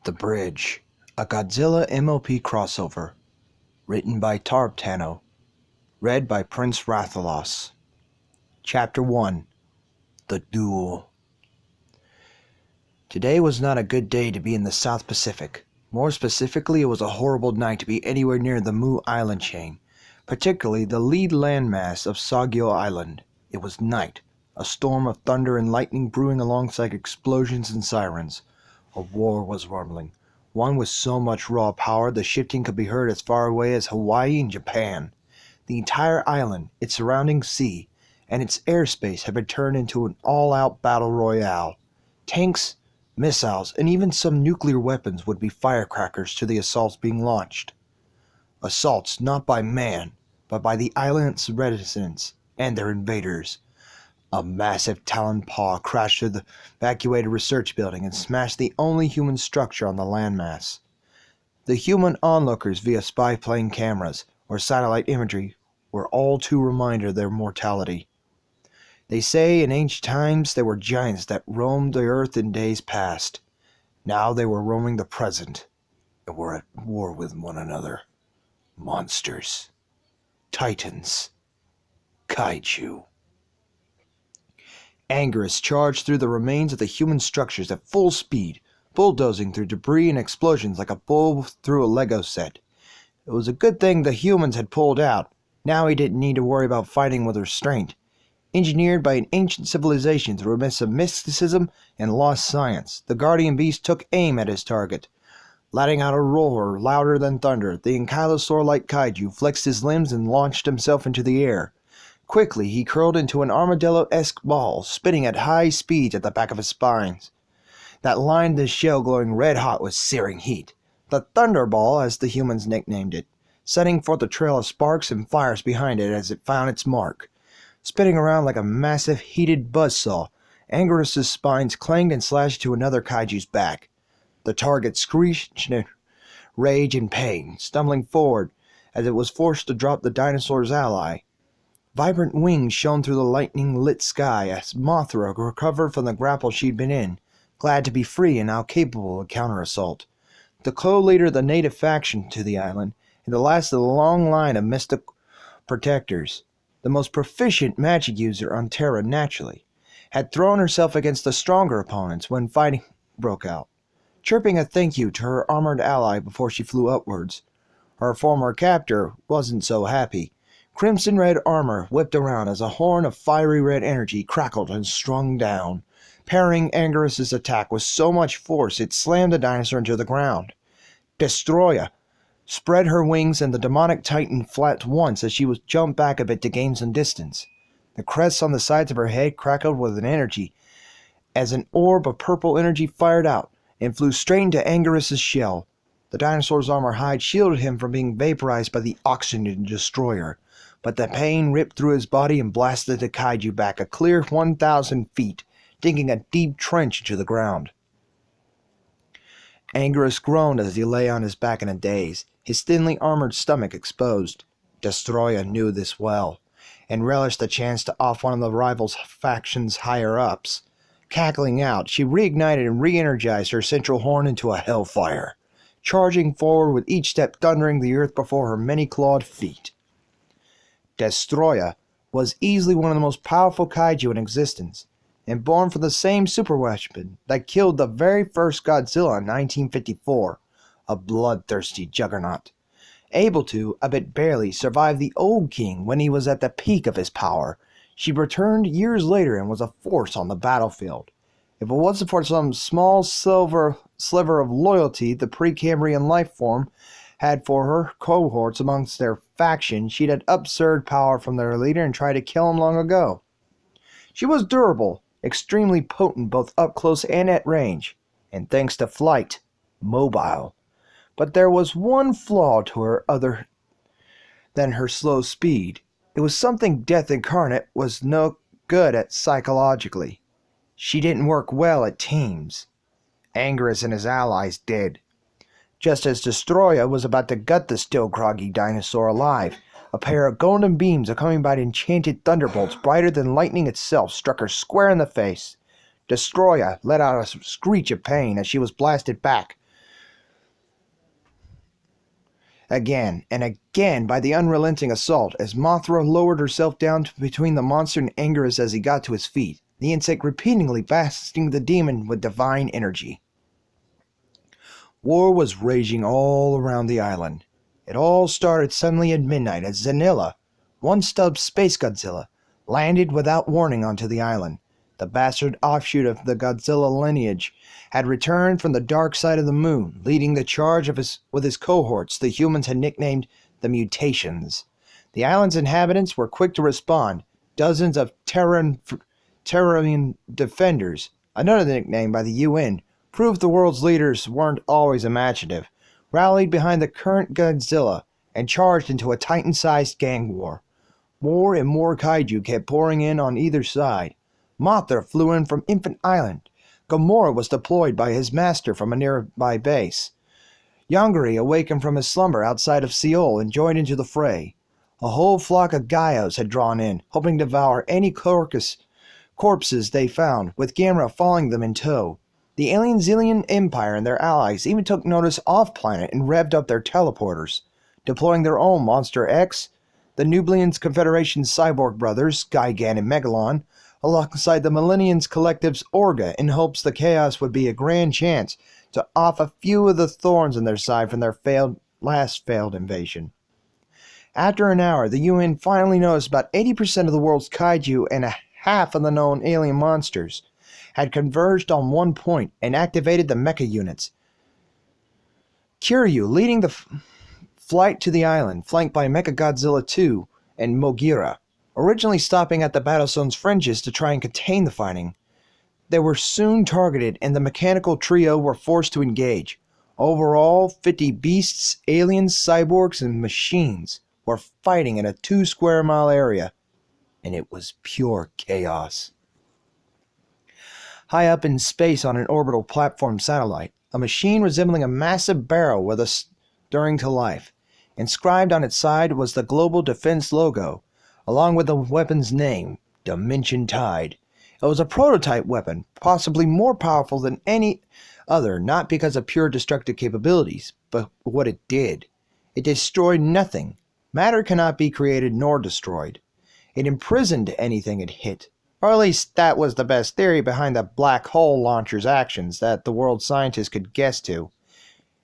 The Bridge, a Godzilla MLP crossover, written by Tano, read by Prince Rathalos. Chapter 1, The Duel. Today was not a good day to be in the South Pacific. More specifically, it was a horrible night to be anywhere near the Mu Island chain, particularly the lead landmass of Sagyo Island. It was night, a storm of thunder and lightning brewing alongside explosions and sirens. A war was rumbling. One with so much raw power the shifting could be heard as far away as Hawaii and Japan. The entire island, its surrounding sea, and its airspace had been turned into an all-out battle royale. Tanks, missiles, and even some nuclear weapons would be firecrackers to the assaults being launched. Assaults not by man, but by the island's residents and their invaders. A massive taloned paw crashed through the evacuated research building and smashed the only human structure on the landmass. The human onlookers via spy plane cameras or satellite imagery were all too reminded of their mortality. They say in ancient times there were giants that roamed the earth in days past. Now they were roaming the present and were at war with one another. Monsters. Titans. Kaiju. Anguirus charged through the remains of the human structures at full speed, bulldozing through debris and explosions like a bull through a Lego set. It was a good thing the humans had pulled out. Now he didn't need to worry about fighting with restraint. Engineered by an ancient civilization through a mix of mysticism and lost science, the guardian beast took aim at his target. Letting out a roar louder than thunder, the ankylosaur-like kaiju flexed his limbs and launched himself into the air. Quickly, he curled into an armadillo-esque ball, spinning at high speeds at the back of his spines. That lined the shell glowing red-hot with searing heat. The Thunderball, as the humans nicknamed it, setting forth a trail of sparks and fires behind it as it found its mark. Spinning around like a massive heated buzzsaw, Anguirus' spines clanged and slashed to another kaiju's back. The target screeched in rage and pain, stumbling forward as it was forced to drop the dinosaur's ally. Vibrant wings shone through the lightning-lit sky as Mothra recovered from the grapple she'd been in, glad to be free and now capable of counter-assault. The co-leader of the native faction to the island, and the last of the long line of mystic protectors, the most proficient magic user on Terra naturally, had thrown herself against the stronger opponents when fighting broke out, chirping a thank you to her armored ally before she flew upwards. Her former captor wasn't so happy. Crimson red armor whipped around as a horn of fiery red energy crackled and strung down, parrying Anguirus' attack with so much force it slammed the dinosaur into the ground. Destroya spread her wings and the demonic titan flapped once as she was jumped back a bit to gain some distance. The crests on the sides of her head crackled with an energy as an orb of purple energy fired out and flew straight into Anguirus' shell. The dinosaur's armor hide shielded him from being vaporized by the oxygen destroyer, but the pain ripped through his body and blasted the kaiju back a clear 1,000 feet, digging a deep trench into the ground. Anguirus groaned as he lay on his back in a daze, his thinly armored stomach exposed. Destroya knew this well, and relished the chance to off one of the rival's faction's higher-ups. Cackling out, she reignited and re-energized her central horn into a hellfire, charging forward with each step thundering the earth before her many-clawed feet. Destroya was easily one of the most powerful kaiju in existence, and born from the same superweapon that killed the very first Godzilla in 1954, a bloodthirsty juggernaut. Able to, albeit barely, survive the old king when he was at the peak of his power, she returned years later and was a force on the battlefield. If it wasn't for some small sliver of loyalty the Precambrian life form had for her cohorts amongst their faction, she'd had absurd power from their leader and tried to kill him long ago. She was durable, extremely potent both up close and at range, and thanks to flight, mobile. But there was one flaw to her other than her slow speed. It was something Death Incarnate was no good at psychologically. She didn't work well at teams. Anguirus and his allies did. Just as Destroya was about to gut the still groggy dinosaur alive, a pair of golden beams accompanied by enchanted thunderbolts brighter than lightning itself struck her square in the face. Destroya let out a screech of pain as she was blasted back, again and again by the unrelenting assault as Mothra lowered herself down between the monster and Anguirus as he got to his feet, the insect repeatedly blasting the demon with divine energy. War was raging all around the island. It all started suddenly at midnight as Zanilla, once dubbed Space Godzilla, landed without warning onto the island. The bastard offshoot of the Godzilla lineage had returned from the dark side of the moon, leading the charge with his cohorts the humans had nicknamed the Mutations. The island's inhabitants were quick to respond. Dozens of Terran defenders, another nickname by the UN, proved the world's leaders weren't always imaginative, rallied behind the current Godzilla, and charged into a Titan-sized gang war. More and more kaiju kept pouring in on either side. Mothra flew in from Infant Island. Gamora was deployed by his master from a nearby base. Yongari awakened from his slumber outside of Seoul and joined into the fray. A whole flock of Gaios had drawn in, hoping to devour any corpses they found, with Gamera following them in tow. The alien Zillion Empire and their allies even took notice off-planet and revved up their teleporters, deploying their own Monster X, the Nublians Confederation's cyborg brothers, Gigan and Megalon, alongside the Millenniums Collective's Orga in hopes the Chaos would be a grand chance to off a few of the thorns on their side from their last failed invasion. After an hour, the UN finally noticed about 80% of the world's kaiju and a half of the known alien monsters had converged on one point and activated the mecha units. Kiryu leading the flight to the island, flanked by Mechagodzilla 2 and Mogira, originally stopping at the battlezone's fringes to try and contain the fighting. They were soon targeted and the mechanical trio were forced to engage. Overall, 50 beasts, aliens, cyborgs, and machines were fighting in a 2-square-mile area, and it was pure chaos. High up in space on an orbital platform satellite, a machine resembling a massive barrel with a stirring to life. Inscribed on its side was the Global Defense logo, along with the weapon's name, Dimension Tide. It was a prototype weapon, possibly more powerful than any other, not because of pure destructive capabilities, but what it did. It destroyed nothing. Matter cannot be created nor destroyed. It imprisoned anything it hit. Or at least that was the best theory behind the black hole launcher's actions that the world scientists could guess to.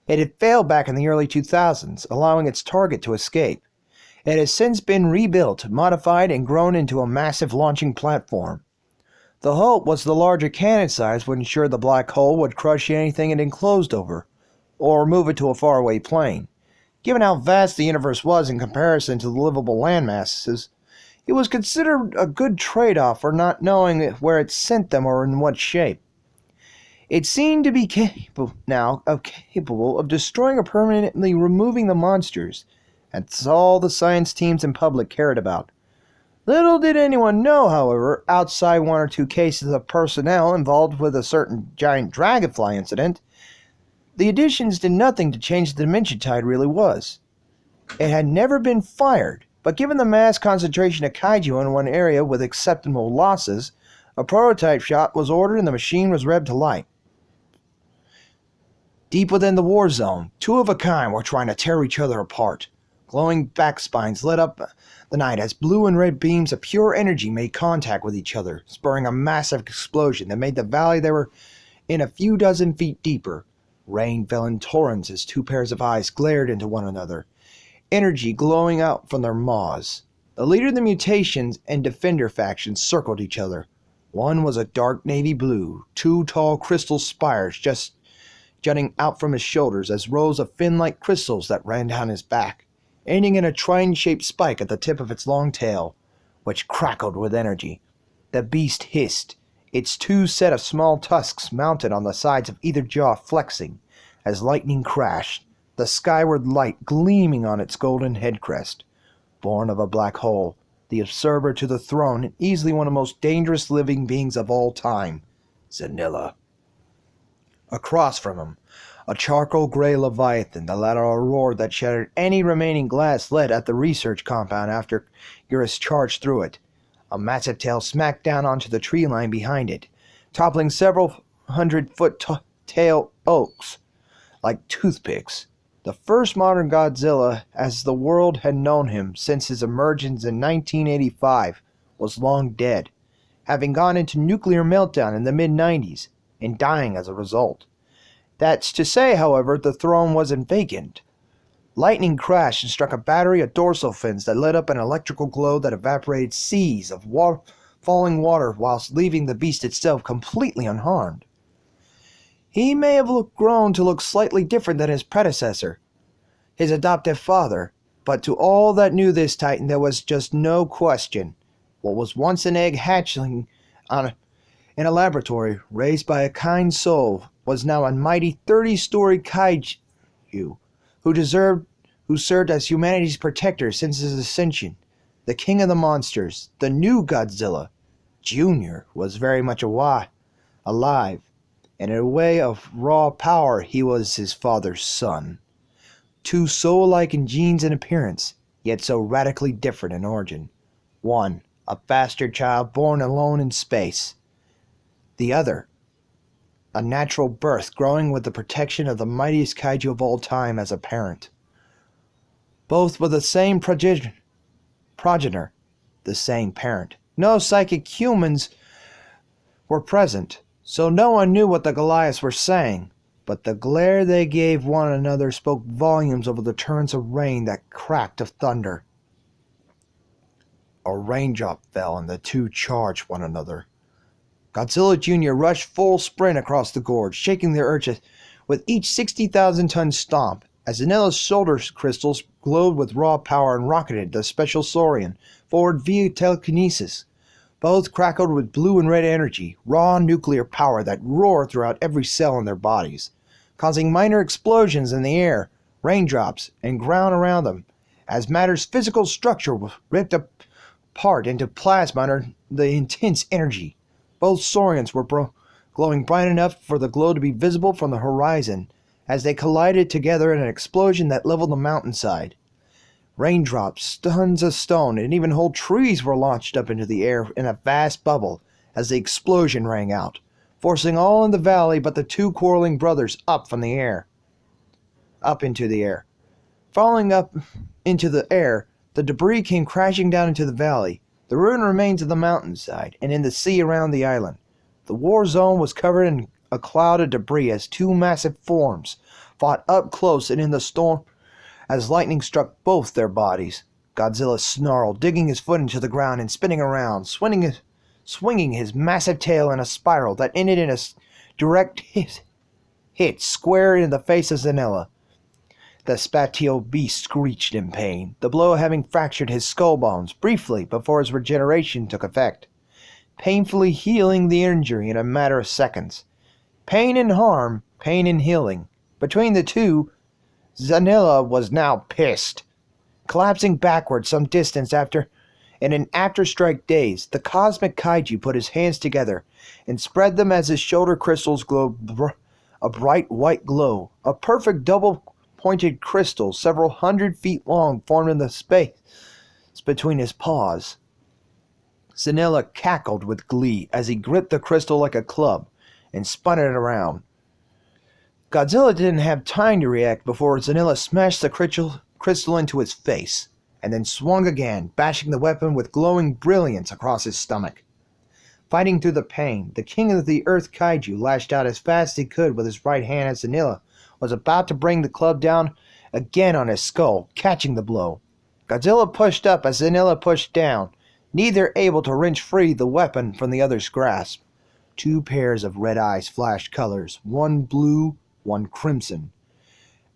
It had failed back in the early 2000s, allowing its target to escape. It has since been rebuilt, modified, and grown into a massive launching platform. The hope was the larger cannon size would ensure the black hole would crush anything it enclosed over, or move it to a faraway plane. Given how vast the universe was in comparison to the livable landmasses, it was considered a good trade-off for not knowing where it sent them or in what shape. It seemed to be capable of destroying or permanently removing the monsters. That's all the science teams and public cared about. Little did anyone know, however, outside one or two cases of personnel involved with a certain giant dragonfly incident, the additions did nothing to change the Dimension Tide really was. It had never been fired, but given the mass concentration of kaiju in one area with acceptable losses, a prototype shot was ordered and the machine was revved to light. Deep within the war zone, two of a kind were trying to tear each other apart. Glowing backspines lit up the night as blue and red beams of pure energy made contact with each other, spurring a massive explosion that made the valley they were in a few dozen feet deeper. Rain fell in torrents as two pairs of eyes glared into one another, energy glowing out from their maws. The leader of the Mutations and Defender factions circled each other. One was a dark navy blue, two tall crystal spires just jutting out from his shoulders as rows of fin-like crystals that ran down his back, ending in a trident-shaped spike at the tip of its long tail, which crackled with energy. The beast hissed, its two set of small tusks mounted on the sides of either jaw flexing, as lightning crashed, the skyward light gleaming on its golden head crest. Born of a black hole, the observer to the throne, and easily one of the most dangerous living beings of all time, Zanilla. Across from him, a charcoal-gray leviathan that let out a roar that shattered any remaining glass led at the research compound after Eurus charged through it. A massive tail smacked down onto the tree line behind it, toppling several hundred-foot tail oaks like toothpicks. The first modern Godzilla, as the world had known him since his emergence in 1985, was long dead, having gone into nuclear meltdown in the mid-90s and dying as a result. That's to say, however, the throne wasn't vacant. Lightning crashed and struck a battery of dorsal fins that lit up an electrical glow that evaporated seas of falling water whilst leaving the beast itself completely unharmed. He may have grown to look slightly different than his predecessor, his adoptive father, but to all that knew this titan there was just no question. What was once an egg hatchling in a laboratory raised by a kind soul was now a mighty 30-story kaiju who served as humanity's protector since his ascension. The king of the monsters, the new Godzilla, Jr., was very much alive, and in a way of raw power he was his father's son. Two so alike in genes and appearance, yet so radically different in origin. One, a bastard child born alone in space. The other, a natural birth growing with the protection of the mightiest kaiju of all time as a parent. Both with the same progenitor, the same parent. No psychic humans were present, so no one knew what the Goliaths were saying, but the glare they gave one another spoke volumes over the torrents of rain that cracked of thunder. A raindrop fell and the two charged one another. Godzilla Jr. rushed full sprint across the gorge, shaking the earth with each 60,000-ton stomp, as Zanilla's shoulder crystals glowed with raw power and rocketed the special Saurian forward via telekinesis. Both crackled with blue and red energy, raw nuclear power that roared throughout every cell in their bodies, causing minor explosions in the air, raindrops, and ground around them, as matter's physical structure was ripped apart into plasma under the intense energy. Both Saurians were glowing bright enough for the glow to be visible from the horizon, as they collided together in an explosion that leveled the mountainside. Raindrops, tons of stone, and even whole trees were launched up into the air in a vast bubble as the explosion rang out, forcing all in the valley but the two quarreling brothers up into the air. Falling up into the air, the debris came crashing down into the valley, the ruined remains of the mountainside, and in the sea around the island. The war zone was covered in a cloud of debris as two massive forms fought up close and in the storm as lightning struck both their bodies. Godzilla snarled, digging his foot into the ground and spinning around, swinging his massive tail in a spiral that ended in a direct hit square in the face of Zanilla. The spatial beast screeched in pain, the blow having fractured his skull bones briefly before his regeneration took effect, painfully healing the injury in a matter of seconds. Pain and harm, pain and healing. Between the two, Zanilla was now pissed. Collapsing backward some distance in an after-strike daze, the cosmic kaiju put his hands together and spread them as his shoulder crystals glowed a bright white glow. A perfect double-pointed crystal several 100 feet long formed in the space between his paws. Zanilla cackled with glee as he gripped the crystal like a club and spun it around. Godzilla didn't have time to react before Zanilla smashed the crystal into his face, and then swung again, bashing the weapon with glowing brilliance across his stomach. Fighting through the pain, the king of the earth kaiju lashed out as fast as he could with his right hand as Zanilla was about to bring the club down again on his skull, catching the blow. Godzilla pushed up as Zanilla pushed down, neither able to wrench free the weapon from the other's grasp. Two pairs of red eyes flashed colors, one blue, one crimson,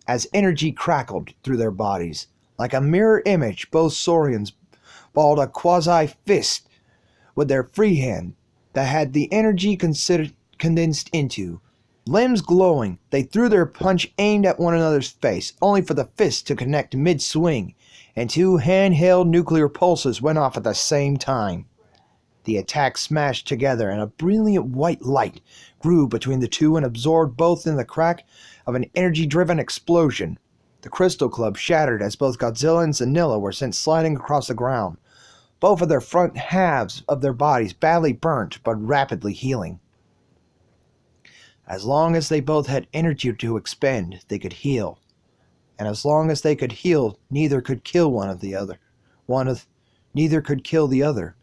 as energy crackled through their bodies. Like a mirror image, both Saurians balled a quasi-fist with their free hand that had the energy condensed into. Limbs glowing, they threw their punch aimed at one another's face, only for the fist to connect mid-swing, and two handheld nuclear pulses went off at the same time. The attack smashed together, and a brilliant white light grew between the two and absorbed both in the crack of an energy-driven explosion. The crystal club shattered as both Godzilla and Zanilla were sent sliding across the ground, both of their front halves of their bodies badly burnt but rapidly healing. As long as they both had energy to expend, they could heal. and as long as they could heal, neither could kill the other. Neither could kill the other.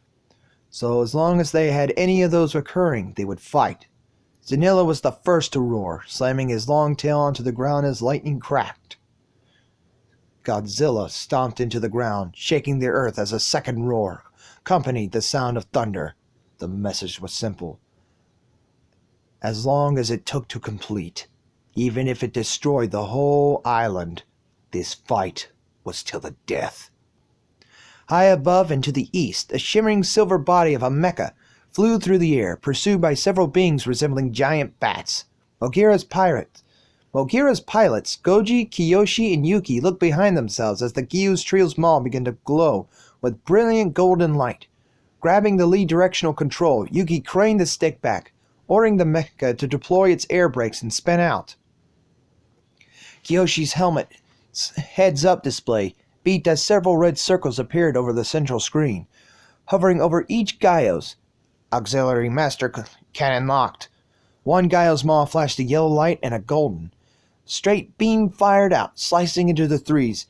So as long as they had any of those occurring, they would fight. Zanilla was the first to roar, slamming his long tail onto the ground as lightning cracked. Godzilla stomped into the ground, shaking the earth as a second roar accompanied the sound of thunder. The message was simple. As long as it took to complete, even if it destroyed the whole island, this fight was till the death. High above and to the east, a shimmering silver body of a mecha flew through the air, pursued by several beings resembling giant bats. Mogira's pilots, Goji, Kiyoshi, and Yuki, looked behind themselves as the Gyu's Trios Mall began to glow with brilliant golden light. Grabbing the lead directional control, Yuki craned the stick back, ordering the mecha to deploy its air brakes and spin out. Kiyoshi's helmet's heads-up display beat as several red circles appeared over the central screen, hovering over each Gyos. Auxiliary Master Cannon locked. One Gyos Maw flashed a yellow light and a golden. Straight beam fired out, slicing into the trees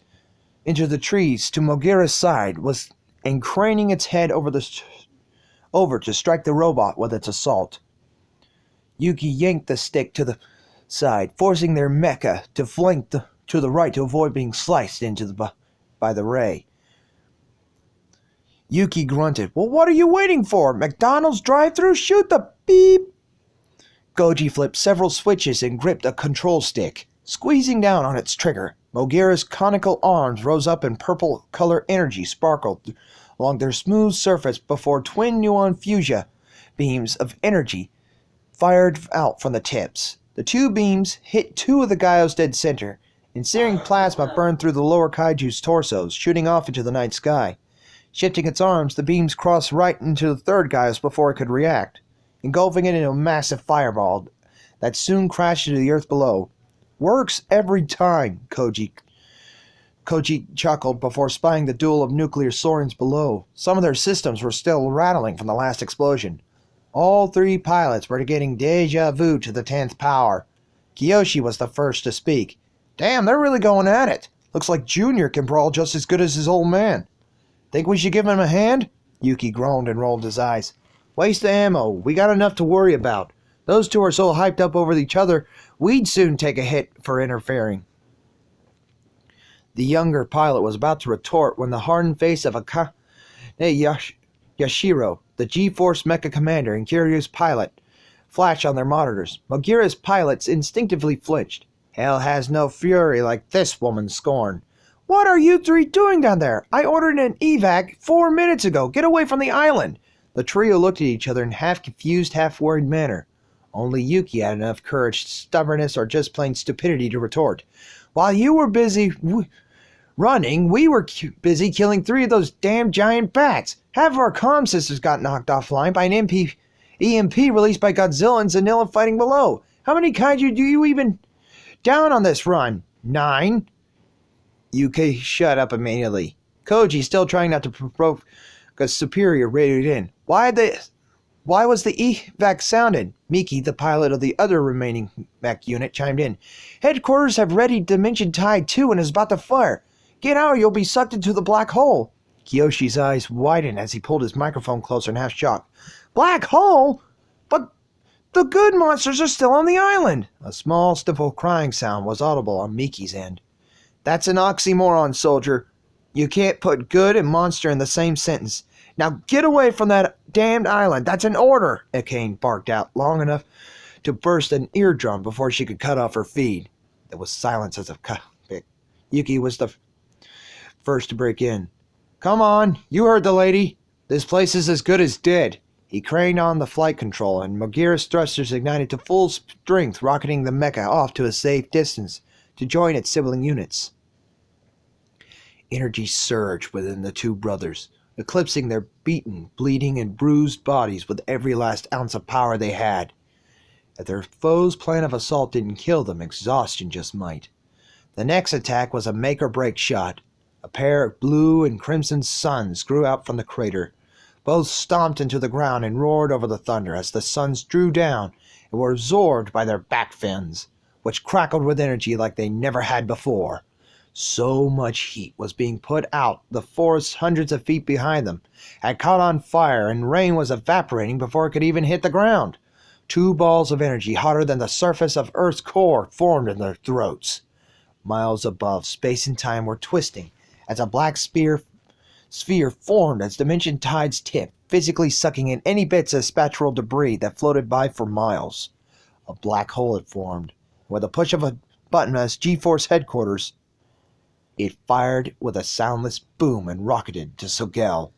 to Mogira's side, and craning its head over to strike the robot with its assault. Yuki yanked the stick to the side, forcing their mecha to flank to the right to avoid being sliced by the ray. Yuki grunted, "Well, what are you waiting for? McDonald's drive-thru? Shoot the beep!" Goji flipped several switches and gripped a control stick. Squeezing down on its trigger, Mogira's conical arms rose up and purple color energy sparkled along their smooth surface before twin neon fuchsia beams of energy fired out from the tips. The two beams hit two of the Gyos dead center, and searing plasma burned through the lower kaiju's torsos, shooting off into the night sky. Shifting its arms, the beams crossed right into the third Gyos before it could react, engulfing it in a massive fireball that soon crashed into the earth below. "Works every time," Koji chuckled before spying the duel of nuclear saurians below. Some of their systems were still rattling from the last explosion. All three pilots were getting deja vu to the 10th power. Kiyoshi was the first to speak. "Damn, they're really going at it. Looks like Junior can brawl just as good as his old man. Think we should give him a hand?" Yuki groaned and rolled his eyes. "Waste of ammo. We got enough to worry about. Those two are so hyped up over each other, we'd soon take a hit for interfering." The younger pilot was about to retort when the hardened face of Akane Yashiro, the G-Force Mecha Commander and Kiryu's pilot, flashed on their monitors. Mogira's pilots instinctively flinched. Hell has no fury like this woman's scorn. "What are you three doing down there? I ordered an evac 4 minutes ago. Get away from the island." The trio looked at each other in half-confused, half-worried manner. Only Yuki had enough courage, stubbornness, or just plain stupidity to retort. "While you were busy running, we were busy killing 3 of those damn giant bats. Half of our comm systems got knocked offline by an EMP released by Godzilla and Zanilla fighting below. How many kaiju do you even down on this run? 9? Yuki shut up immediately. Koji, still trying not to provoke a superior, radioed in. Why was the evac sounded? Miki, the pilot of the other remaining mech unit, chimed in. "Headquarters have ready Dimension Tide 2 and is about to fire. Get out or you'll be sucked into the black hole." Kiyoshi's eyes widened as he pulled his microphone closer in half shock. "Black hole? But the good monsters are still on the island." A small, stifled crying sound was audible on Miki's end. "That's an oxymoron, soldier. You can't put good and monster in the same sentence. Now get away from that damned island. That's an order," Akane barked out, long enough to burst an eardrum before she could cut off her feed. There was silence as a cockpit. Yuki was the first to break in. "Come on, you heard the lady. This place is as good as dead." He craned on the flight control, and Mogira's thrusters ignited to full strength, rocketing the mecha off to a safe distance to join its sibling units. Energy surged within the two brothers, eclipsing their beaten, bleeding, and bruised bodies with every last ounce of power they had. If their foe's plan of assault didn't kill them, exhaustion just might. The next attack was a make-or-break shot. A pair of blue and crimson suns grew out from the crater. Both stomped into the ground and roared over the thunder as the suns drew down and were absorbed by their back fins, which crackled with energy like they never had before. So much heat was being put out, the forest hundreds of feet behind them had caught on fire, and rain was evaporating before it could even hit the ground. Two balls of energy hotter than the surface of Earth's core formed in their throats. Miles above, space and time were twisting as a black sphere formed as dimension tides tipped, physically sucking in any bits of spectral debris that floated by for miles. A black hole had formed. With a push of a button as G-Force headquarters, it fired with a soundless boom and rocketed to Sogel.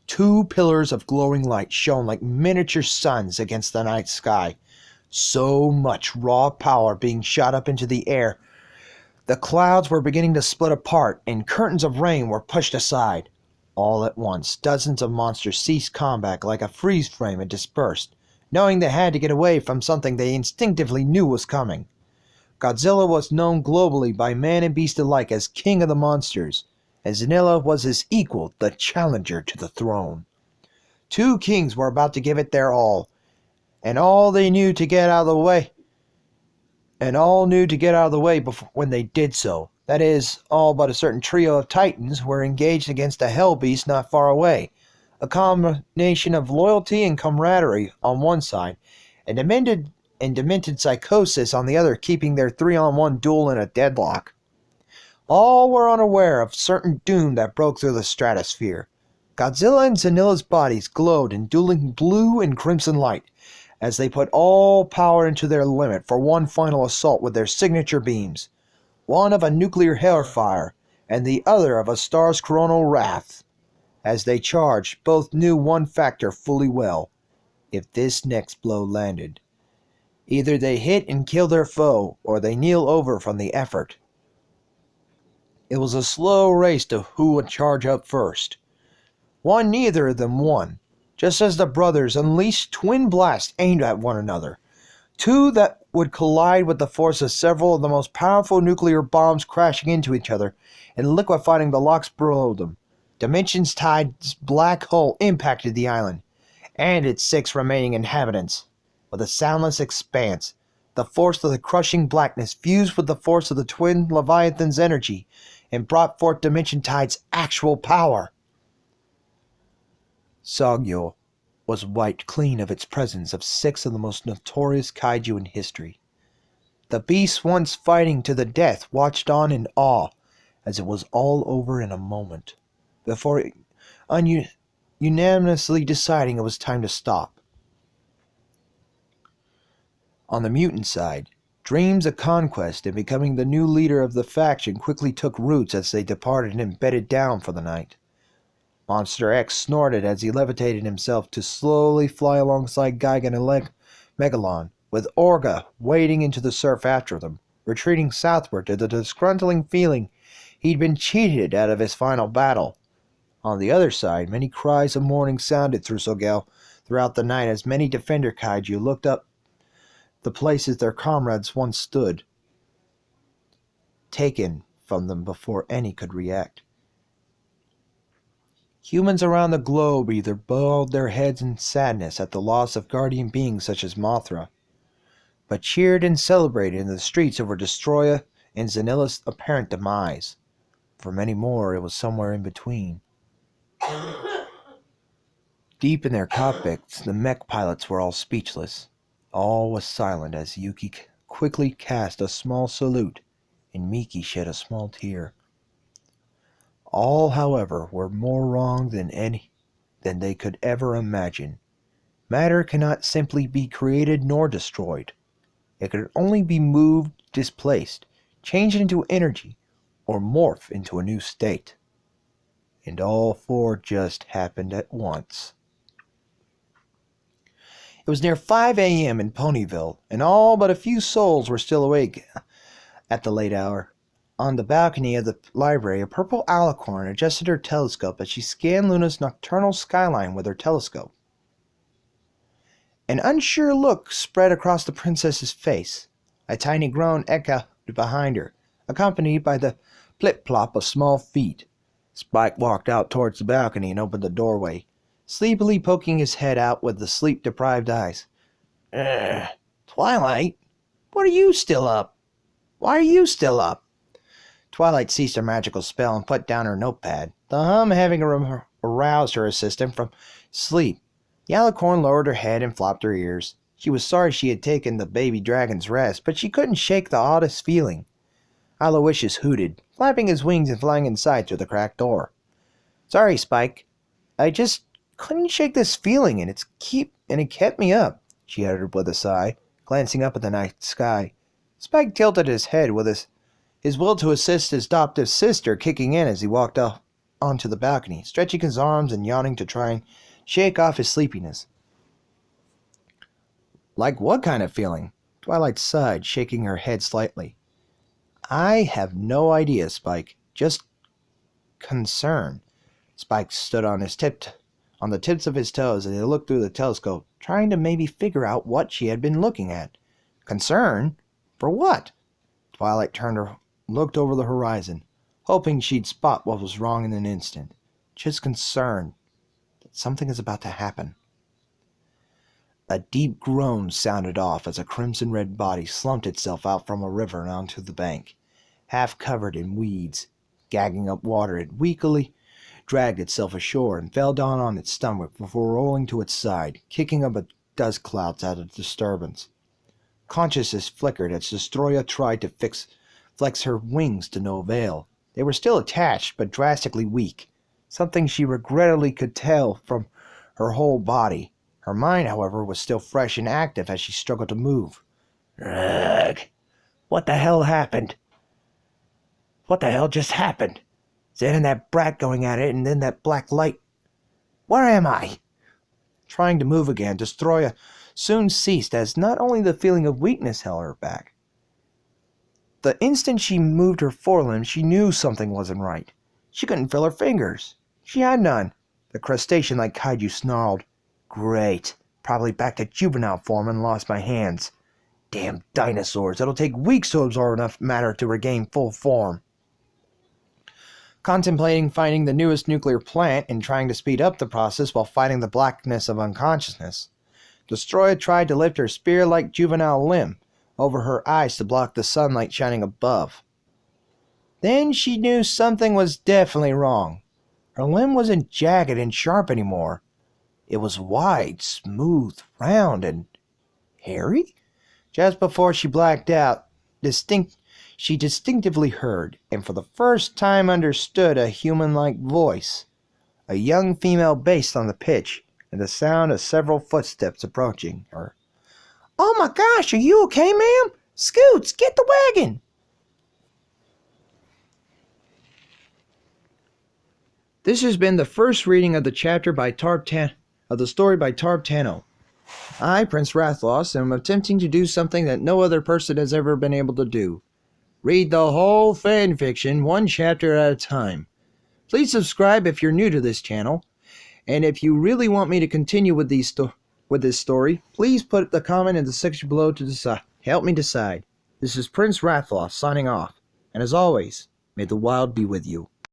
Two pillars of glowing light shone like miniature suns against the night sky. So much raw power being shot up into the air. The clouds were beginning to split apart, and curtains of rain were pushed aside. All at once, dozens of monsters ceased combat like a freeze frame and dispersed, knowing they had to get away from something they instinctively knew was coming. Godzilla was known globally by man and beast alike as king of the monsters, and Zanilla was his equal, the challenger to the throne. Two kings were about to give it their all, and all knew to get out of the way before, when they did so. That is, all but a certain trio of titans were engaged against a hell beast not far away, a combination of loyalty and camaraderie on one side, and demented psychosis on the other, keeping their 3-on-1 duel in a deadlock. All were unaware of certain doom that broke through the stratosphere. Godzilla and Zanilla's bodies glowed in dueling blue and crimson light as they put all power into their limit for one final assault with their signature beams, one of a nuclear hellfire and the other of a star's coronal wrath. As they charged, both knew one factor fully well. If this next blow landed, either they hit and kill their foe, or they kneel over from the effort. It was a slow race to who would charge up first. Neither of them won, just as the brothers unleashed twin blasts aimed at one another. Two that would collide with the force of several of the most powerful nuclear bombs crashing into each other and liquefying the rocks below them. Dimensions Tide's black hole impacted the island and its 6 remaining inhabitants. With a soundless expanse, the force of the crushing blackness fused with the force of the twin Leviathan's energy and brought forth Dimension Tide's actual power. Sogyo was wiped clean of its presence of 6 of the most notorious kaiju in history. The beasts once fighting to the death watched on in awe as it was all over in a moment, before unanimously deciding it was time to stop. On the mutant side, dreams of conquest and becoming the new leader of the faction quickly took roots as they departed and bedded down for the night. Monster X snorted as he levitated himself to slowly fly alongside Gigan and Megalon, with Orga wading into the surf after them, retreating southward to the disgruntling feeling he'd been cheated out of his final battle. On the other side, many cries of mourning sounded through Sogel throughout the night as many defender kaiju looked up the places their comrades once stood, taken from them before any could react. Humans around the globe either bowed their heads in sadness at the loss of guardian beings such as Mothra, but cheered and celebrated in the streets over Destroya and Zanilla's apparent demise. For many more, it was somewhere in between. Deep in their cockpits, the mech pilots were all speechless. All was silent as Yuki quickly cast a small salute, and Miki shed a small tear. All, however, were more wrong than they could ever imagine. Matter cannot simply be created nor destroyed. It can only be moved, displaced, changed into energy, or morph into a new state. And all 4 just happened at once. It was near 5 a.m. in Ponyville, and all but a few souls were still awake at the late hour. On the balcony of the library, a purple alicorn adjusted her telescope as she scanned Luna's nocturnal skyline with her telescope. An unsure look spread across the princess's face. A tiny groan echoed behind her, accompanied by the plip-plop of small feet. Spike walked out towards the balcony and opened the doorway, sleepily poking his head out with the sleep-deprived eyes. Twilight? What are you still up? Why are you still up? Twilight ceased her magical spell and put down her notepad, the hum having aroused her assistant from sleep. The alicorn lowered her head and flopped her ears. She was sorry she had taken the baby dragon's rest, but she couldn't shake the oddest feeling. Aloysius hooted, flapping his wings and flying inside through the cracked door. "Sorry, Spike. I just couldn't shake this feeling, and it kept me up," she uttered with a sigh, glancing up at the night sky. Spike tilted his head with his will to assist his adoptive sister kicking in as he walked off onto the balcony, stretching his arms and yawning to try and shake off his sleepiness. "Like what kind of feeling?" Twilight sighed, shaking her head slightly. "I have no idea, Spike. Just concern." Spike stood on the tips of his toes as he looked through the telescope, trying to maybe figure out what she had been looking at. Concern? For what? Twilight looked over the horizon, hoping she'd spot what was wrong in an instant. Just concerned that something is about to happen. A deep groan sounded off as a crimson-red body slumped itself out from a river and onto the bank. Half covered in weeds, gagging up water, it weakly dragged itself ashore and fell down on its stomach before rolling to its side, kicking up a dust clouds out of disturbance. Consciousness flickered as Destroya tried to flex her wings to no avail. They were still attached, but drastically weak, something she regrettably could tell from her whole body. Her mind, however, was still fresh and active as she struggled to move. Ugh! What the hell happened? What the hell just happened? Zed and that brat going at it, and then that black light. Where am I? Trying to move again, Destroya soon ceased as not only the feeling of weakness held her back. The instant she moved her forelimbs, she knew something wasn't right. She couldn't feel her fingers. She had none. The crustacean-like kaiju snarled. Great. Probably back to juvenile form and lost my hands. Damn dinosaurs. It'll take weeks to absorb enough matter to regain full form. Contemplating finding the newest nuclear plant and trying to speed up the process while fighting the blackness of unconsciousness, Destroya tried to lift her spear-like juvenile limb over her eyes to block the sunlight shining above. Then she knew something was definitely wrong. Her limb wasn't jagged and sharp anymore. It was wide, smooth, round, and hairy? Just before she blacked out, she distinctively heard, and for the first time understood, a human-like voice. A young female bass on the pitch, and the sound of several footsteps approaching her. "Oh my gosh, are you okay, ma'am? Scoots, get the wagon!" This has been the first reading of the chapter by of the story by Tarb Tano. I, Prince Rathlos, am attempting to do something that no other person has ever been able to do. Read the whole fanfiction one chapter at a time. Please subscribe if you're new to this channel, and if you really want me to continue with this story, please put the comment in the section below to help me decide. This is Prince Rathlos signing off, and as always, may the wild be with you.